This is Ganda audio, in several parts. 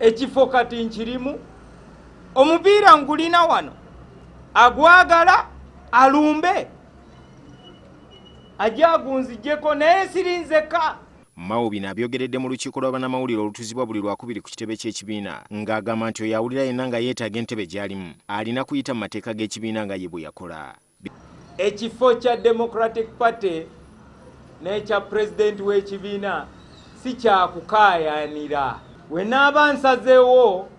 ekifo kati nkirimu omupiira ngulina wano agwagala alumbe ajagunzijeko naye sirinzeka. Mao bino abyogeredde mu lukiiko lw'abannamawulire olutuzibwa buli lwakubiri ku kitebe ky'ekibiina ng'agamba nti oyo awulira yenna nga yeetaaga entebe gy'alimu alina kuyita mu mateeka g'ekibiina nga ye bwe yakola. Ekifo kya Democratic Party n'ekya pulezidenti w'ekibiina si kyakukaayanira. We naaba nsazeewo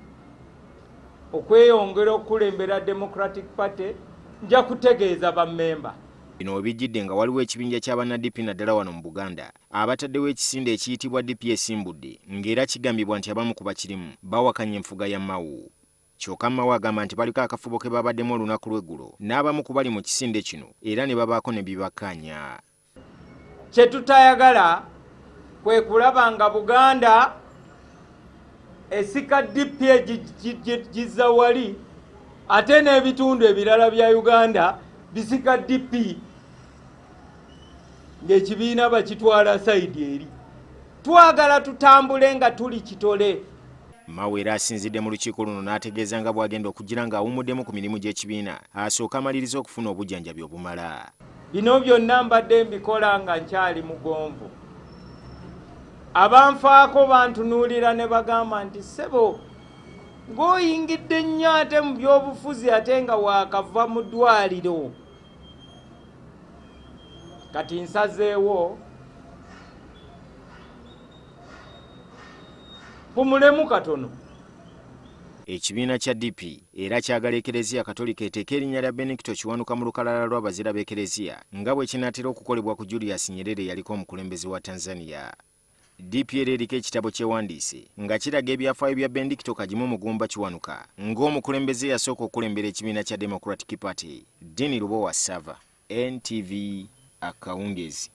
okweyongera okukulembera Democratic Party nja kutegeeza bammemba. Bino bijjidde nga waliwo ekibinja ky'abanna-DP naddala wano mu Buganda abataddewo ekisinde ekiyitibwa DP esimbudde ng'era kigambibwa nti abamu ku bakirimu bawakanya enfuga ya Mao. Kyokka Mao agamba nti baliko akafubo ke babaddemu olunaku lw'eggulo n'abamu ku bali mu kisinde kino era ne babaako ne bibakkaanya. Kye tutayagala kwe kulaba nga Buganda esika DP egizza wali ate n'ebitundu ebirala bya Uganda bisika DP ng'ekibiina bakitwala sayidi eri. Twagala tutambule nga tuli kitole. Mao era asinzidde mu lukiiko luno n'ategeeza nga bw'agenda okugira ng'awumuddemu ku mirimu gy'ekibiina asooka amaliriza okufuna obujjanjabi obumala. Bino byonna mbadde mbikola nga nkyali mugonvu. Abanfaako bantunuulira ne bagamba nti ssebo ng'oyingidde nnyo ate mu by'obufuzi ate nga waakava mu ddwaliro. Kati nsazeewo pumulemu katono. Ekibiina kya DP era kyagala Ekereziya Katolika eteeka erinnya lya Benedicto Kiwanuka mu lukalala lw'abazira b'Ekereziya nga bwe kinaatera okukolebwa ku Julius Nyerere yaliko omukulembeze wa Tanzania. DP era eriko ekitabo kyewandiise nga kiraga ebyafaayo bya Benedicto Kagimu Mugumba Kiwanuka ng'omukulembeze yasooka okulembera ekibiina kya Democratic Party. Ddiini Lubowa Sava, NTV, Akawungeezi.